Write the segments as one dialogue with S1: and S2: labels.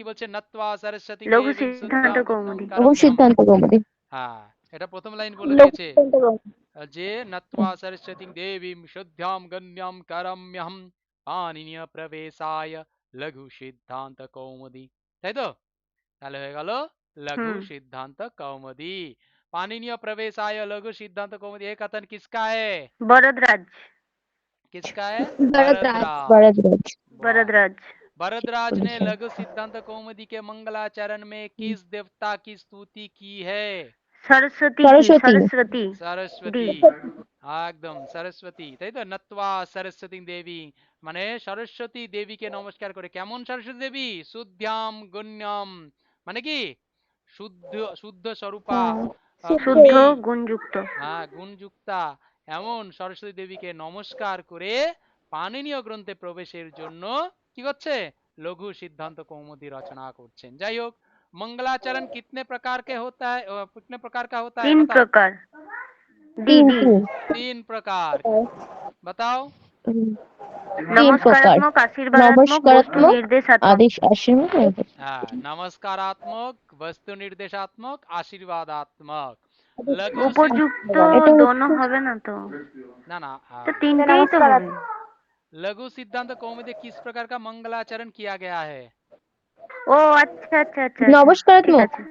S1: কি বলছে নত্বা সরস্বতী
S2: লঘু
S1: দেবীং
S2: সিদ্ধান্ত
S1: শুদ্ধাং
S2: কৌমুদী।
S1: গণ্যম
S3: লঘু
S1: কারম্যহম।
S3: সিদ্ধান্ত কৌমুদী।
S1: হ্যাঁ, এটা প্রথম লাইন বলে
S3: লঘু
S1: দিয়েছে
S3: সিদ্ধান্ত কৌমুদী।
S1: যে নত্বা সরস্বতীং দেবীং শুদ্ধাং গণ্যম কারম্যহম পাণিনীয় প্রবেশায় লঘু সিদ্ধান্ত কৌমুদী। তাই তো? তাহলে হয়ে গেল लघु सिद्धांत कौमुदी। पाणिनीय प्रवेशाय लघु सिद्धांत कौमुदी। ये कथन किसका है?
S2: भरद्वाज।
S1: किसका है?
S3: भरद्वाज।
S1: भरद्वाज।
S2: भरद्वाज।
S1: भरद्वाज ने लघु सिद्धांत कौमुदी के मंगलाचरण में किस देवता की स्तुति की है?
S2: सरस्वती की। सरस्वती।
S1: सरस्वती। একদম सरस्वती। তাই তো? নত্বা सरस्वती देवी মানে সরস্বতী দেবীকে নমস্কার করে। কেমন সরস্বতী দেবী? শুদ্ধাম গুণ্যম মানে কি? শুদ্ধ শুদ্ধ স্বরূপা,
S2: শুদ্ধ গুণযুক্ত।
S1: হ্যাঁ, গুণযুক্তা এমন সরস্বতী দেবীকে নমস্কার করে পাণিনীয় গ্রন্থে প্রবেশের জন্য কি করছে? লঘু সিদ্ধান্ত কৌमुदी रचना করছেন। যাই হোক, मंगलाचरण कितने प्रकार के होता है, कितने प्रकार का होता है?
S2: 3
S1: बताओ।
S2: प्रकार।
S3: तीन।
S1: 3 प्रकार। बताओ।
S2: नमस्कारात्मक, आशीर्वादात्मक, वस्तु निर्देशात्मक।
S3: आदेश आशीर्वाद।
S1: हाँ, नमस्कारात्मक, वस्तु निर्देशात्मक, आशीर्वादात्मक। लघु
S2: उपयुक्त दोनों হবে না তো?
S1: ना ना,
S2: তো তিনটেই তো হবে।
S1: लघु सिद्धांत कौमुदी किस प्रकार का मंगलाचरण किया गया है?
S2: ও আচ্ছা আচ্ছা আচ্ছা।
S3: নমস্কারাত্মক।
S2: ঠিক আছে।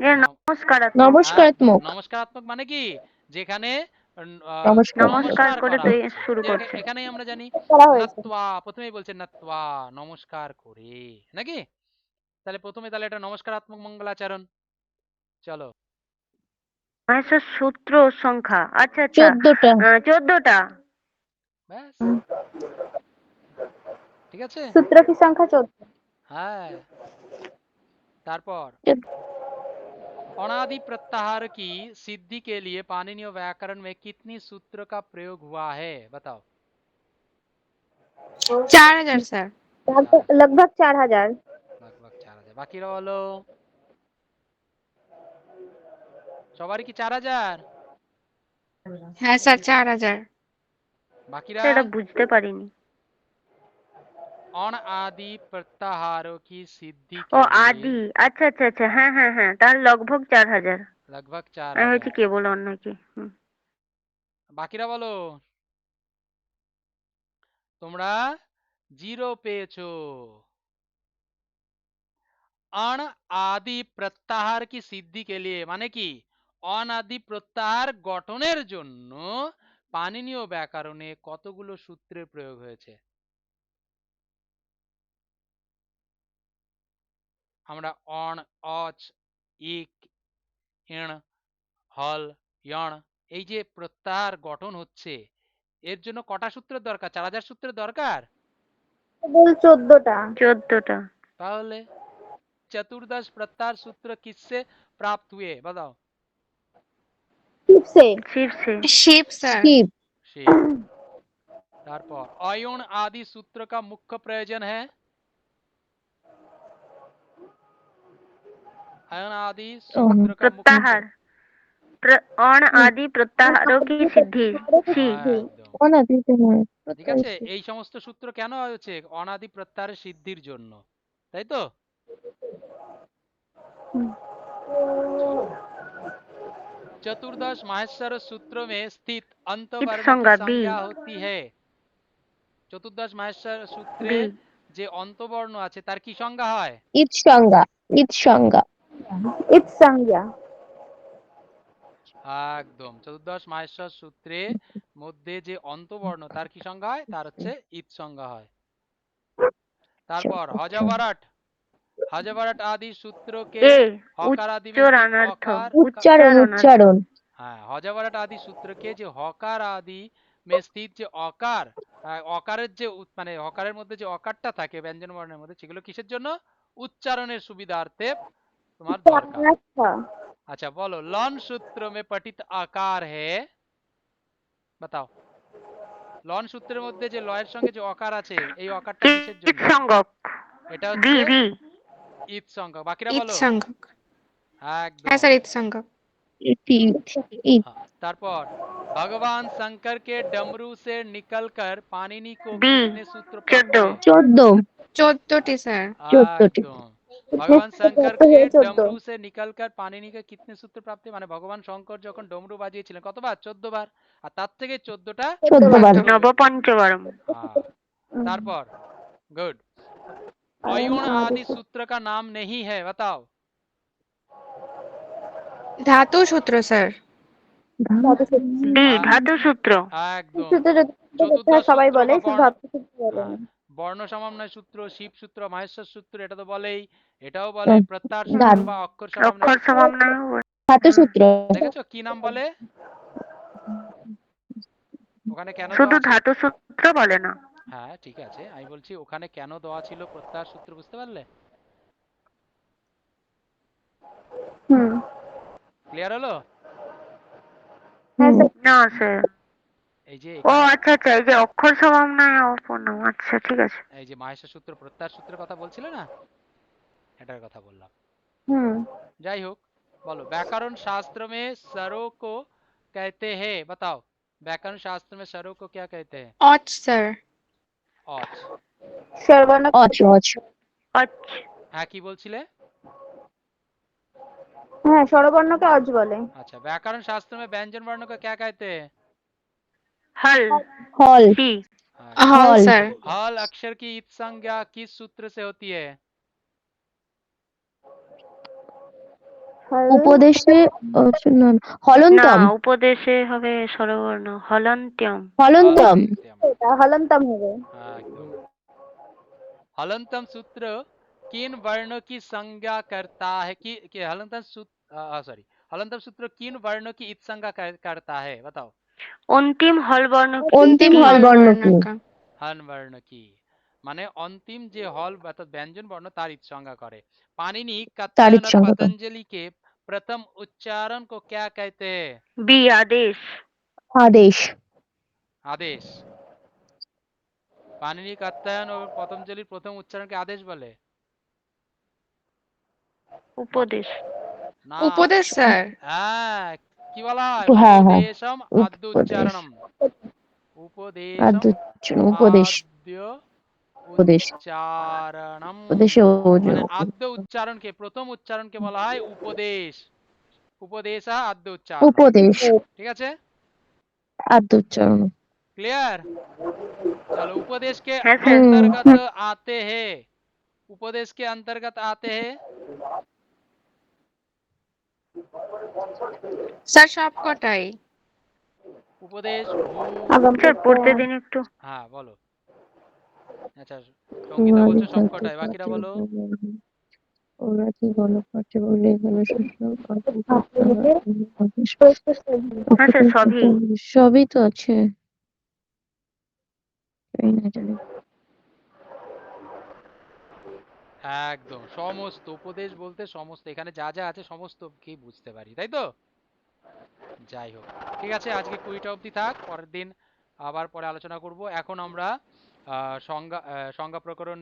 S2: এ নমস্কারাত্মক।
S3: নমস্কারাত্মক।
S1: নমস্কারাত্মক মানে কি? যেখানে
S2: নমস্কার করে তো শুরু করছে।
S1: এখানেই আমরা জানি নত্বা, প্রথমেই বলছে নত্বা নমস্কার করে, নাকি? তাহলে প্রথমে তাহলে এটা নমস্কারাত্মক মঙ্গলাচরণ। চলো।
S2: সূত্র সংখ্যা আচ্ছা আচ্ছা
S3: 14টা।
S2: 14টা।
S1: ব্যাস, ঠিক আছে।
S3: सूत्र की संख्या 14।
S1: হ্যাঁ, তারপর अनादि प्रत्याहार की सिद्धि के लिए पाणिनीय व्याकरण में कितनी सूत्र का प्रयोग हुआ है? बताओ।
S3: 4000 सर। लगभग 4000।
S1: लगभग 4000। বাকিরা বলো। সবারই কি 4000?
S3: হ্যাঁ স্যার 4000।
S1: বাকিরা?
S2: এটা বুঝতে পারিনি।
S1: अनादि प्रत्याहारों की सिद्धि
S2: ও
S1: के लिए
S2: আদি, আচ্ছা আচ্ছা আচ্ছা, হ্যাঁ হ্যাঁ হ্যাঁ, তার লগভগ 4000।
S1: लगभग
S2: আমি হচ্ছে
S1: 4000।
S2: কে বলো অন্য কি।
S1: বাকিরা বলো। তোমরা 0 পেয়েছো। अनादि प्रत्याहार की सिद्धि के लिए মানে কি? অনাদি প্রত্যাহার গঠনের জন্য পাণিনীয় ব্যাকরণে কতগুলো সূত্রের প্রয়োগ হয়েছে? আমরা অণ, অচ, ইক, ইণ, হল, ইয়ণ এই যে প্রত্যাহার গঠন হচ্ছে, এর জন্য কটা সূত্রের দরকার? 4000 সূত্রের দরকার?
S3: केवल 14टा।
S2: 14টা।
S1: তাহলে चतुर्दश प्रत्याहार सूत्र किससे प्राप्त हुए? बताओ।
S3: शिव से।
S2: শিব সে।
S3: शिव सर। शिव।
S1: शिव। তারপর अयोण आदि सूत्र का मुख्य प्रयोजन है? अयन आदि सूत्र का मुख्य
S2: प्रत्याहार। অণ আদি প্রত্যাহারও কি সিদ্ধি।
S1: একদম ঠিক আছে। এই সমস্ত সূত্র কেন হয়েছে? অনাদি প্রত্যাহারের সিদ্ধির জন্য, তাই তো? चलो। चतुर्दश माहेश्वर सूत्र में स्थित अंतवर्ण की संज्ञा होती है। চতুর্দশ মাহেশ্বর সূত্রে যে অন্তবর্ণ আছে তার কি সংজ্ঞা হয়?
S3: ইৎ সংজ্ঞা। ইৎ সংজ্ঞা। ইৎ সংজ্ঞা।
S1: একদম, চতুর্দশ মাহেশ্বর সূত্রে মধ্যে যে অন্তবর্ণ তার কি সংজ্ঞা হয়? তার হচ্ছে ইৎ সংজ্ঞা হয়। তারপর হজবরট, হজবরট आदि सूत्रों के हकार आदि में स्थित हकार,
S3: उच्चारण उच्चारण।
S1: हाँ, हजबरट आदि सूत्र के जो हकार आदि में स्थित যে অকার, অকারের যে মানে হকারের মধ্যে যে অকারটা থাকে ব্যঞ্জন বর্ণের মধ্যে, সেগুলো কিসের জন্য? উচ্চারণের সুবিধার্থে তোমার দরকার। अच्छा बोलो, लॉन सूत्र में पठित आकार है, बताओ। লন সূত্রের মধ্যে যে লয়ের সঙ্গে যে অকার আছে, এই অকারটা কিসের জন্য?
S2: সংজ্ঞক।
S1: এটা হচ্ছে ইৎ সংজ্ঞক। বাকিরা বলো।
S3: ইৎ সংজ্ঞক।
S1: একদম,
S3: হ্যাঁ স্যার ইৎ সংজ্ঞক।
S1: তারপর भगवान शंकर के डमरू से निकलकर पाणिनि को कितने सूत्र प्राप्त हुए?
S3: 14।
S4: 14টি স্যার।
S3: 14টি।
S1: একদম। भगवान शंकर
S3: तो
S1: के
S3: है 14।
S1: डमरू से निकलकर पाणिनि के कितने सूत्र प्राप्त हुए? মানে ভগবান শঙ্কর যখন ডমরু বাজিয়েছিলেন কতবার? 14 বার। আর তার থেকে 14টা
S3: 14 বার।
S2: नवपंचवरम।
S1: তারপর गुड। अयुण आदि सूत्र का नाम नहीं है, बताओ।
S4: ধাতু সূত্র স্যার।
S2: डी
S1: আ-
S2: धातु सूत्र।
S1: একদম।
S3: সূত্র যদি
S1: চতুর্দশ
S3: সবাই
S1: সূত্র
S3: বলে
S1: বা
S3: শুধু
S1: বর্ণ,
S3: ধাতু সূত্র বলে
S1: হ্যাঁ,
S3: না।
S1: বর্ণ সমন্বয় সূত্র, শিব সূত্র, মাহেশ্বর সূত্র, এটা তো বলেই। এটাও বলে প্রত্যাহার সূত্র
S3: ধাতু
S1: বা অক্ষর সমন্বয়
S2: अक्षर
S1: সূত্র।
S2: समन्वय।
S3: ধাতু সূত্র।
S1: দেখেছো কি নাম বলে? ওখানে কেন
S2: শুধু
S1: দেওয়া ছিল?
S2: ধাতু সূত্র বলে না।
S1: হ্যাঁ ঠিক আছে, আমি বলছি ওখানে কেন দেওয়া ছিল প্রত্যাহার সূত্র, বুঝতে পারলে?
S3: হুম।
S1: ক্লিয়ার হলো?
S3: হ্যাঁ স্যার।
S2: না স্যার।
S1: এই যে
S2: ও
S1: এখানে
S2: আচ্ছা আচ্ছা, এই যে অক্ষর সমন্বয় অপূর্ণ, আচ্ছা ঠিক আছে।
S1: এই যে মাহেশ্বর সূত্র প্রত্যাহার সূত্রের কথা বলছিলে না, এটার কথা বললাম।
S3: হুম।
S1: যাই হোক, বলো व्याकरण शास्त्र में स्वरों को कहते हैं, बताओ। व्याकरण शास्त्र में स्वरों को क्या कहते हैं?
S4: অচ স্যার।
S1: औच।
S3: স্বরবর্ণ অচ অচ।
S2: আচ্ছা।
S1: হ্যাঁ কি বলছিলে?
S3: হ্যাঁ স্বরবর্ণকে অচ বলে।
S1: अच्छा, व्याकरण शास्त्र में व्यंजन वर्ण को क्या कहते हैं?
S2: हल।
S3: হল।
S2: सी।
S1: अच्छा,
S4: হল
S3: হল।
S4: স্যার।
S1: हल अक्षर की इत संज्ञा किस सूत्र से होती है?
S3: উপদেশে না,
S2: না,
S3: হলন্তম।
S2: উপদেশে হবে স্বরবর্ণ হলন্ত্যম।
S3: হলন্তম।
S1: हलंत्यम।
S3: এটা হলন্তম হবে।
S1: एकदम। हलंतम सूत्र किन वर्णों की संज्ञा करता है? कि हलंतम सूत्र, सॉरी, हलंतम सूत्र किन वर्णों की इत संज्ञा करता है, बताओ।
S2: অন্তিম হল বর্ণ
S3: অন্তিম হল বর্ণ কি?
S1: हन वर्ण की মানে অন্তিম যে হল অর্থাৎ ব্যঞ্জন বর্ণ তার ইত সংজ্ঞা করে। पाणिनि
S3: তার
S1: कात्यायन
S3: ইত
S1: और
S3: সংজ্ঞা করে।
S1: पतंजलि के प्रथम उच्चारण को क्या कहते हैं?
S2: বি আদেশ।
S3: আদেশ।
S1: आदेश। पाणिनि कात्यायन और पतंजलिর প্রথম উচ্চারণকে আদেশ বলে
S2: উপদেশ।
S1: না?
S4: উপদেশ স্যার।
S1: হ্যাঁ, কি বলা হয়?
S3: হ্যাঁ হ্যাঁ।
S1: উপদেশম আদ্য
S3: উপদেশ।
S1: উচ্চারণম। উপদেশম
S3: উপদেশ।
S1: আদ্য
S3: উপদেশ।
S1: উচ্চারণম।
S3: উপদেশে
S1: মানে আদ্য উচ্চারণকে, প্রথম উচ্চারণকে বলা হয় উপদেশ। উপদেশা আদ্য উচ্চারণ।
S3: উপদেশ
S1: ঠিক আছে,
S3: আদ্য উচ্চারণ।
S1: क्लियर? चलो, उपदेश के
S2: হ্যাঁ স্যার।
S1: अंतर्गत आते हैं, उपदेश के अंतर्गत आते हैं
S4: স্যার সবকটাই।
S1: उपदेश भू।
S2: স্যার পড়তে দিন একটু।
S1: হ্যাঁ বলো। আচ্ছা, সঙ্গীতা বলছো সবকটাই, বাকিরা বলো।
S3: ওরা কি বলো পাঠে বলে এখানে
S2: হ্যাঁ স্যার সবই।
S3: সবই তো আছে। এই না জানি।
S1: একদম সমস্ত, উপদেশ বলতে সমস্ত, এখানে যা যা আছে সমস্ত কি বুঝতে পারি, তাই তো? যাই হোক, ঠিক আছে, আজকে 20টা অবধি থাক, পরের দিন আবার পরে আলোচনা করব। এখন আমরা সংজ্ঞা প্রকরণ